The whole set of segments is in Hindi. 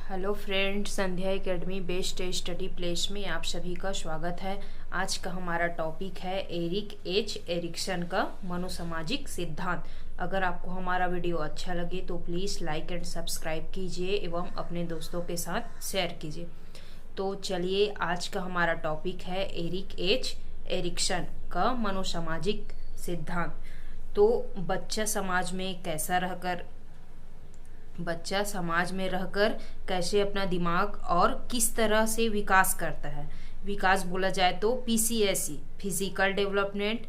हेलो फ्रेंड्स, संध्या एकेडमी बेस्ट स्टडी प्लेस में आप सभी का स्वागत है। आज का हमारा टॉपिक है एरिक एच एरिक्सन का मनोसामाजिक सिद्धांत। अगर आपको हमारा वीडियो अच्छा लगे तो प्लीज़ लाइक एंड सब्सक्राइब कीजिए एवं अपने दोस्तों के साथ शेयर कीजिए। तो चलिए, आज का हमारा टॉपिक है एरिक एच एरिक्सन का मनोसामाजिक सिद्धांत। तो बच्चा समाज में रहकर कैसे अपना दिमाग और किस तरह से विकास करता है। विकास बोला जाए तो PCSE, physical development,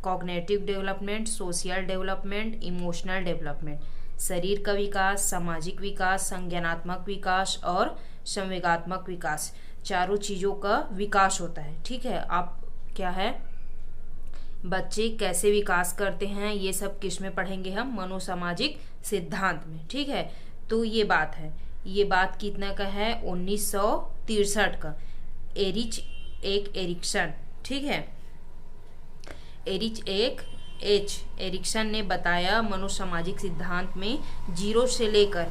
cognitive development, social development, emotional development, शरीर का विकास, सामाजिक विकास, संज्ञानात्मक विकास और संवेगात्मक विकास, चारों चीज़ों का विकास होता है। ठीक है, आप क्या है बच्चे कैसे विकास करते हैं, ये सब किस में पढ़ेंगे हम, मनोसामाजिक सिद्धांत में। ठीक है, तो ये बात कितना का है, 1963 का। एरिक्सन, ठीक है, एरिक्सन ने बताया मनोसामाजिक सिद्धांत में 0 से लेकर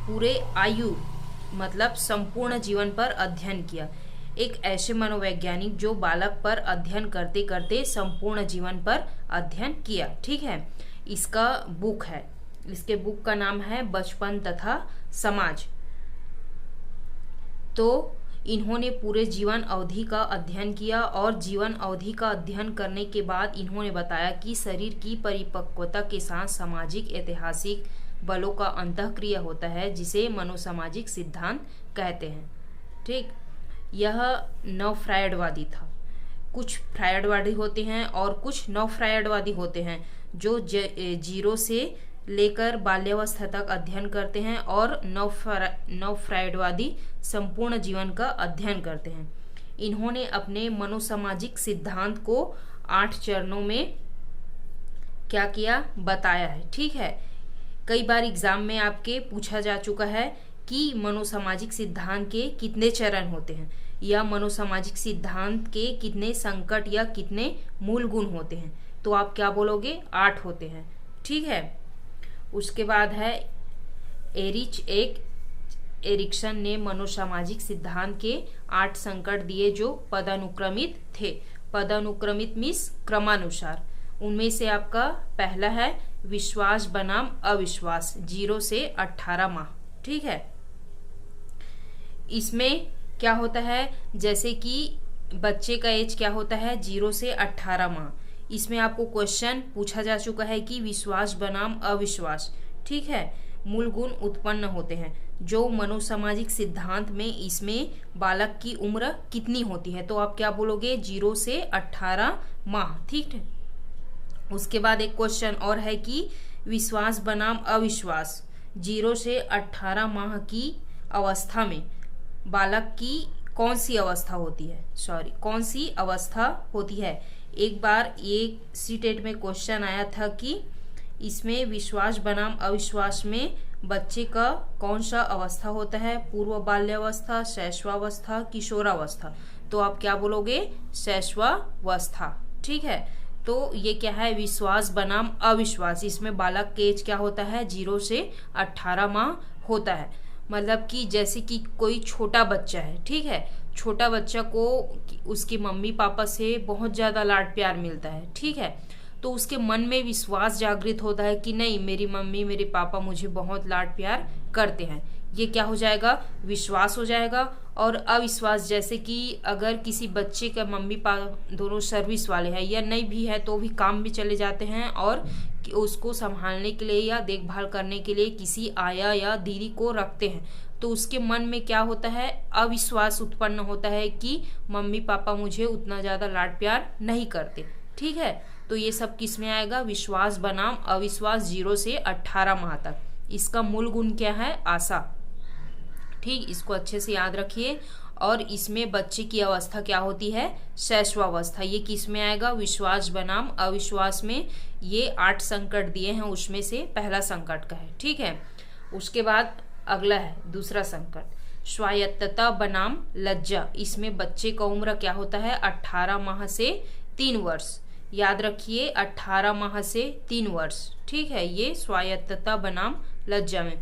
पूरे आयु मतलब संपूर्ण जीवन पर अध्ययन किया। एक ऐसे मनोवैज्ञानिक जो बालक पर अध्ययन करते करते संपूर्ण जीवन पर अध्ययन किया। ठीक है, इसके बुक का नाम है बचपन तथा समाज। तो इन्होंने पूरे जीवन अवधि का अध्ययन किया और जीवन अवधि का अध्ययन करने के बाद इन्होंने बताया कि शरीर की परिपक्वता के साथ सामाजिक ऐतिहासिक बलों का अंतःक्रिया होता है, जिसे मनोसामाजिक सिद्धांत कहते हैं। ठीक, यह नव फ्रायडवादी था। कुछ फ्रायडवादी होते हैं और कुछ नव फ्रायडवादी होते हैं जो 0 से लेकर बाल्यावस्था तक अध्ययन करते हैं, और नव फ्रायडवादी संपूर्ण जीवन का अध्ययन करते हैं। इन्होंने अपने मनोसामाजिक सिद्धांत को 8 चरणों में क्या किया, बताया है। ठीक है, कई बार एग्जाम में आपके पूछा जा चुका है कि मनोसामाजिक सिद्धांत के कितने चरण होते हैं, या मनोसामाजिक सिद्धांत के कितने संकट या कितने मूल गुण होते हैं। तो आप क्या बोलोगे, 8 होते हैं। ठीक है, उसके बाद है एरिक्सन ने मनोसामाजिक सिद्धांत के 8 संकट दिए जो पदानुक्रमित थे। पदानुक्रमित मीन्स क्रमानुसार। उनमें से आपका पहला है विश्वास बनाम अविश्वास, 0 से 18 माह। ठीक है, इसमें क्या होता है, जैसे कि बच्चे का एज क्या होता है, 0 से 18 माह। इसमें आपको क्वेश्चन पूछा जा चुका है कि विश्वास बनाम अविश्वास, ठीक है, मूल गुण उत्पन्न होते हैं। जो मनोसामाजिक सिद्धांत में इसमें बालक की उम्र कितनी होती है, तो आप क्या बोलोगे, 0 से 18 माह। ठीक है, उसके बाद एक क्वेश्चन और है कि विश्वास बनाम अविश्वास, 0 से 18 माह की अवस्था में बालक की कौन सी अवस्था होती है। एक बार ये सीटेट में क्वेश्चन आया था कि इसमें विश्वास बनाम अविश्वास में बच्चे का कौन सा अवस्था होता है, पूर्व बाल्यावस्था, शैशवावस्था, किशोरावस्था। तो आप क्या बोलोगे, शैशवावस्था। ठीक है, तो ये क्या है, विश्वास बनाम अविश्वास। इसमें बालक के एज क्या होता है, 0 से 18 माह होता है। मतलब कि जैसे कि कोई छोटा बच्चा है, ठीक है, छोटा बच्चा को उसके मम्मी पापा से बहुत ज़्यादा लाड प्यार मिलता है। ठीक है, तो उसके मन में विश्वास जागृत होता है कि नहीं, मेरी मम्मी मेरे पापा मुझे बहुत लाड प्यार करते हैं। ये क्या हो जाएगा, विश्वास हो जाएगा। और अविश्वास, जैसे कि अगर किसी बच्चे का मम्मी पापा दोनों सर्विस वाले हैं या नहीं भी है तो भी काम भी चले जाते हैं और उसको संभालने के लिए या देखभाल करने के लिए किसी आया या दीदी को रखते हैं, तो उसके मन में क्या होता है, अविश्वास उत्पन्न होता है कि मम्मी पापा मुझे उतना ज़्यादा लाड प्यार नहीं करते। ठीक है, तो ये सब किस में आएगा, विश्वास बनाम अविश्वास, 0 से 18 माह तक। इसका मूल गुण क्या है, आशा। ठीक, इसको अच्छे से याद रखिए। और इसमें बच्चे की अवस्था क्या होती है, शैशवावस्था। ये किस में आएगा, विश्वास बनाम अविश्वास में। ये 8 संकट दिए हैं, उसमें से पहला संकट का है। ठीक है, उसके बाद अगला है दूसरा संकट, स्वायत्तता बनाम लज्जा। इसमें बच्चे का उम्र क्या होता है, 18 माह से 3 वर्ष। याद रखिए, 18 माह से 3 वर्ष। ठीक है, ये स्वायत्तता बनाम लज्जा में।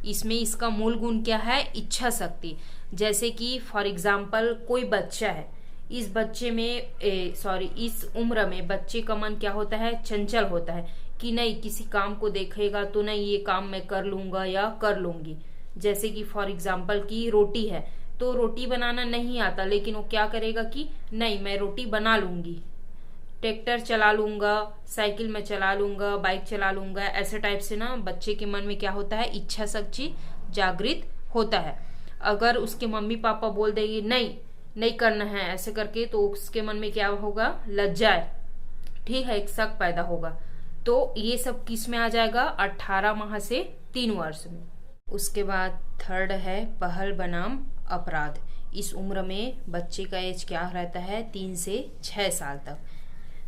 इसमें इसका मूल गुण क्या है? इच्छा शक्ति। जैसे कि फॉर एग्जाम्पल कोई बच्चा है, इस बच्चे में इस उम्र में बच्चे का मन क्या होता है? चंचल होता है कि नहीं, किसी काम को देखेगा तो नहीं ये काम मैं कर लूंगा या कर लूंगी। जैसे कि फॉर एग्जाम्पल की रोटी है, तो रोटी बनाना नहीं आता, लेकिन वो क्या करेगा कि नहीं मैं रोटी बना लूंगी, ट्रैक्टर चला लूंगा, साइकिल में चला लूंगा, बाइक चला लूंगा। ऐसे टाइप से ना बच्चे के मन में क्या होता है? इच्छा शक्ति जागृत होता है। अगर उसके मम्मी पापा बोल देंगे नहीं नहीं करना है ऐसे करके, तो उसके मन में क्या होगा? लज्जा, ठीक है, एक शक पैदा होगा। तो ये सब किस में आ जाएगा? 18 माह से 3 वर्ष में। उसके बाद थर्ड है पहल बनाम अपराध। इस उम्र में बच्चे का एज क्या रहता है? 3 से 6 साल तक।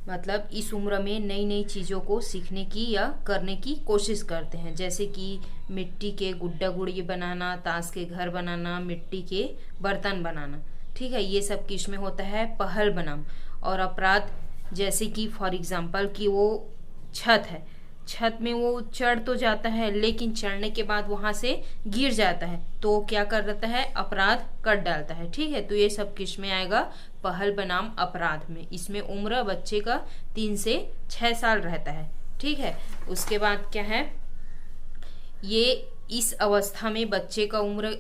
मतलब इस उम्र में नई नई चीज़ों को सीखने की या करने की कोशिश करते हैं, जैसे कि मिट्टी के गुड्डा गुड़िये बनाना, ताश के घर बनाना, मिट्टी के बर्तन बनाना, ठीक है। ये सब किस में होता है? पहल बनाम। और अपराध जैसे कि फॉर एग्जाम्पल कि वो छत है, छत में वो चढ़ तो जाता है, लेकिन चढ़ने के बाद वहां से गिर जाता है, तो क्या कर देता है? अपराध कर डालता है, ठीक है। तो ये सब किस में आएगा? पहल बनाम अपराध में। इसमें उम्र बच्चे का 3 से 6 साल रहता है, ठीक है। उसके बाद क्या है? ये इस अवस्था में बच्चे का उम्र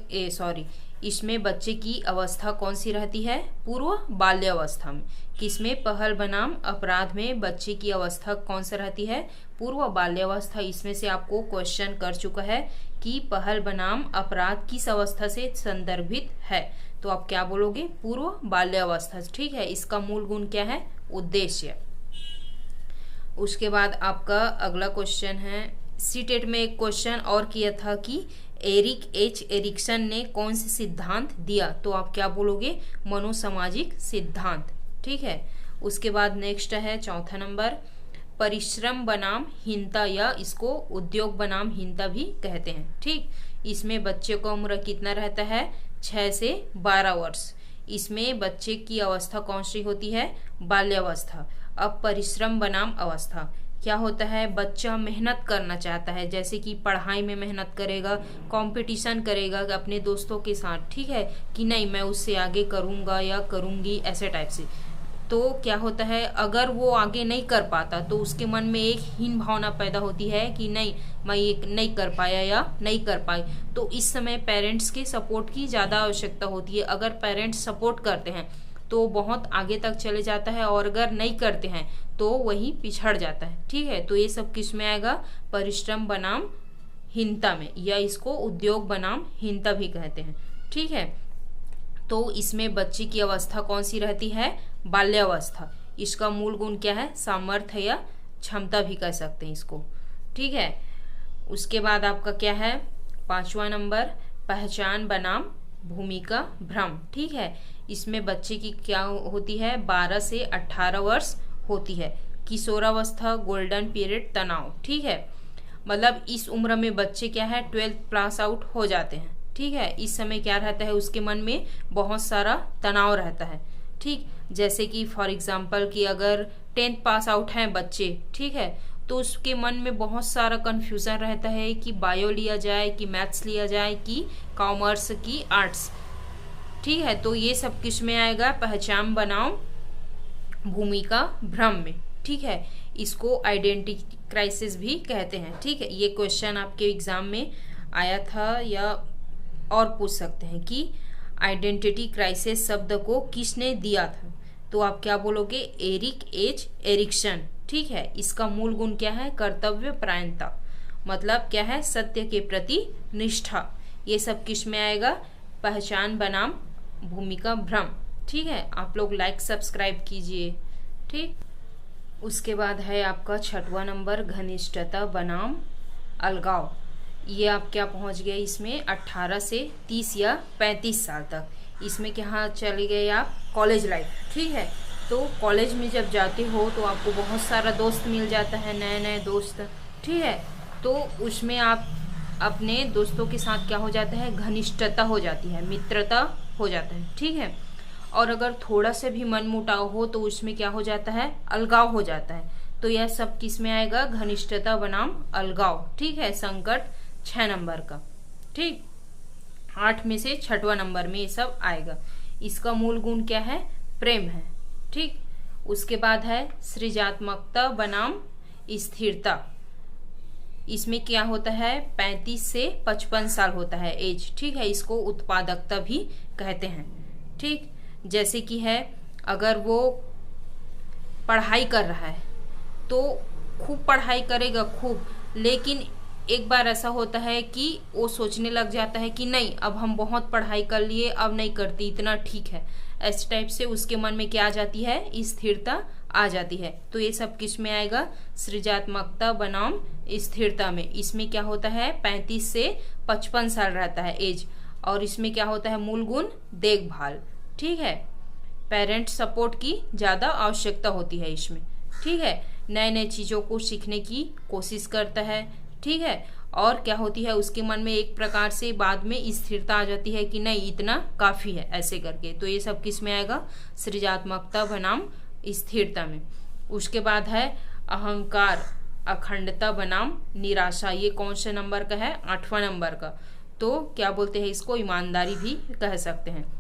इसमें बच्चे की अवस्था कौन सी रहती है? पूर्व बाल्यावस्था में। किसमें? पहल बनाम अपराध में बच्चे की अवस्था कौन सा रहती है? पूर्व बाल्यावस्था। इसमें से आपको क्वेश्चन कर चुका है कि पहल बनाम अपराध किस अवस्था से संदर्भित है, तो आप क्या बोलोगे? पूर्व बाल्यावस्था, ठीक है। इसका मूल गुण क्या है? उद्देश्य। उसके बाद आपका अगला क्वेश्चन है, सीटेट में एक क्वेश्चन और किया था कि एरिक एच एरिक्सन ने कौन से सिद्धांत दिया, तो आप क्या बोलोगे? मनोसामाजिक सिद्धांत, ठीक है। उसके बाद नेक्स्ट है चौथा नंबर, परिश्रम बनाम हीनता, या इसको उद्योग बनाम हीनता भी कहते हैं, ठीक। इसमें बच्चे का उम्र कितना रहता है? 6 से 12 वर्ष। इसमें बच्चे की अवस्था कौन सी होती है? बाल्यावस्था। अब परिश्रम बनाम अवस्था क्या होता है? बच्चा मेहनत करना चाहता है, जैसे कि पढ़ाई में मेहनत करेगा, कंपटीशन करेगा अपने दोस्तों के साथ, ठीक है, कि नहीं मैं उससे आगे करूंगा या करूंगी, ऐसे टाइप से। तो क्या होता है? अगर वो आगे नहीं कर पाता तो उसके मन में एक हीन भावना पैदा होती है कि नहीं मैं ये नहीं कर पाया या नहीं कर पाई। तो इस समय पेरेंट्स के सपोर्ट की ज़्यादा आवश्यकता होती है। अगर पेरेंट्स सपोर्ट करते हैं तो बहुत आगे तक चले जाता है, और अगर नहीं करते हैं तो वही पिछड़ जाता है, ठीक है। तो ये सब किस में आएगा? परिश्रम बनाम हीनता में, या इसको उद्योग बनाम हीनता भी कहते हैं, ठीक है। तो इसमें बच्चे की अवस्था कौन सी रहती है? बाल्यावस्था। इसका मूल गुण क्या है? सामर्थ्य या क्षमता भी कह सकते हैं इसको, ठीक है। उसके बाद आपका क्या है? 5वां नंबर, पहचान बनाम भूमिका भ्रम, ठीक है। इसमें बच्चे की क्या होती है? 12 से 18 वर्ष होती है। किशोरावस्था, गोल्डन पीरियड, तनाव, ठीक है। मतलब इस उम्र में बच्चे क्या है? 12th पास आउट हो जाते हैं, ठीक है। इस समय क्या रहता है? उसके मन में बहुत सारा तनाव रहता है, ठीक। जैसे कि फॉर एग्जाम्पल कि अगर 10th पास आउट हैं बच्चे, ठीक है, तो उसके मन में बहुत सारा कंफ्यूजन रहता है कि बायो लिया जाए कि मैथ्स लिया जाए कि कॉमर्स की आर्ट्स, ठीक है। तो ये सब किस में आएगा? पहचान बनाम भूमिका भ्रम में, ठीक है। इसको आइडेंटिटी क्राइसिस भी कहते हैं, ठीक है। ये क्वेश्चन आपके एग्जाम में आया था, या और पूछ सकते हैं कि आइडेंटिटी क्राइसिस शब्द को किसने दिया था, तो आप क्या बोलोगे? एरिक एच एरिक्सन, ठीक है। इसका मूल गुण क्या है? कर्तव्य परायणता, मतलब क्या है? सत्य के प्रति निष्ठा। ये सब किस में आएगा? पहचान बनाम भूमिका भ्रम, ठीक है। आप लोग लाइक सब्सक्राइब कीजिए, ठीक। उसके बाद है आपका 6वां नंबर, घनिष्ठता बनाम अलगाव। ये आप क्या पहुंच गए? इसमें 18 से 30 या 35 साल तक। इसमें क्या चले गए आप? कॉलेज लाइफ, ठीक है। तो कॉलेज में जब जाते हो तो आपको बहुत सारा दोस्त मिल जाता है, नए नए दोस्त, ठीक है। तो उसमें आप अपने दोस्तों के साथ क्या हो जाता है? घनिष्ठता हो जाती है, मित्रता हो जाता है, ठीक है। और अगर थोड़ा से भी मनमुटाव हो तो उसमें क्या हो जाता है? अलगाव हो जाता है। तो यह सब किस में आएगा? घनिष्ठता बनाम अलगाव, ठीक है। संकट 6 नंबर का। ठीक, 8 में से 6वां नंबर में ये सब आएगा। इसका मूल गुण क्या है? प्रेम है। ठीक, उसके बाद है सृजनात्मकता बनाम स्थिरता। इसमें क्या होता है? 35 से 55 साल होता है एज। ठीक है, इसको उत्पादकता भी कहते हैं। ठीक, जैसे कि है अगर वो पढ़ाई कर रहा है तो खूब पढ़ाई करेगा खूब, लेकिन एक बार ऐसा होता है कि वो सोचने लग जाता है कि नहीं, अब हम बहुत पढ़ाई कर लिए, अब नहीं करती, इतना ठीक है। इस टाइप से उसके मन में क्या आ जाती है? स्थिरता आ जाती है। तो ये सब किस में आएगा? सृजनात्मकता बनाम स्थिरता में। इसमें क्या होता है? 35 से 55 साल रहता है एज, और इसमें क्या होता है? मूल गुण देखभाल। ठीक है, पेरेंट सपोर्ट की ज्यादा आवश्यकता होती है इसमें। ठीक है, नए नए चीजों को सीखने की कोशिश करता है। ठीक है, और क्या होती है? उसके मन में एक प्रकार से बाद में स्थिरता आ जाती है कि नहीं, इतना काफी है, ऐसे करके। तो ये सब किस में आएगा? सृजनात्मकता बनाम स्थिरता में। उसके बाद है अहंकार अखंडता बनाम निराशा। ये कौन से नंबर का है? 8वां नंबर का। तो क्या बोलते हैं इसको? ईमानदारी भी कह सकते हैं।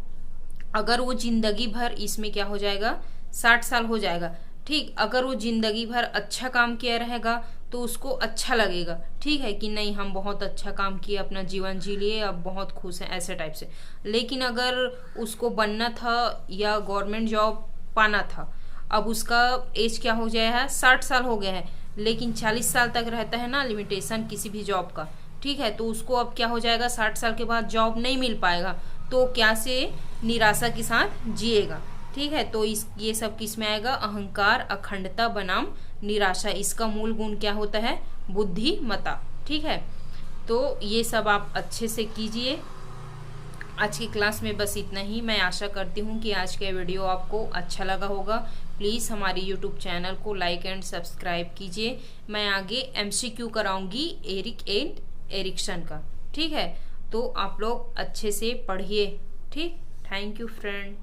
अगर वो जिंदगी भर, इसमें क्या हो जाएगा? 60 साल हो जाएगा। ठीक, अगर वो जिंदगी भर अच्छा काम किया रहेगा तो उसको अच्छा लगेगा। ठीक है, कि नहीं, हम बहुत अच्छा काम किए, अपना जीवन जी लिए, अब बहुत खुश हैं, ऐसे टाइप से। लेकिन अगर उसको बनना था या गवर्नमेंट जॉब पाना था, अब उसका एज क्या हो गया है? 60 साल हो गया है, लेकिन 40 साल तक रहता है ना लिमिटेशन किसी भी जॉब का। ठीक है, तो उसको अब क्या हो जाएगा? 60 साल के बाद जॉब नहीं मिल पाएगा, तो क्या से निराशा के साथ जिएगा। ठीक है, तो ये सब किस में आएगा? अहंकार अखंडता बनाम निराशा। इसका मूल गुण क्या होता है? बुद्धिमत्ता। ठीक है, तो ये सब आप अच्छे से कीजिए। आज की क्लास में बस इतना ही। मैं आशा करती हूँ कि आज का वीडियो आपको अच्छा लगा होगा। प्लीज़ हमारी यूट्यूब चैनल को लाइक एंड सब्सक्राइब कीजिए। मैं आगे MCQ कराऊंगी एरिक एंड एरिक्सन का। ठीक है, तो आप लोग अच्छे से पढ़िए। ठीक, थैंक यू फ्रेंड।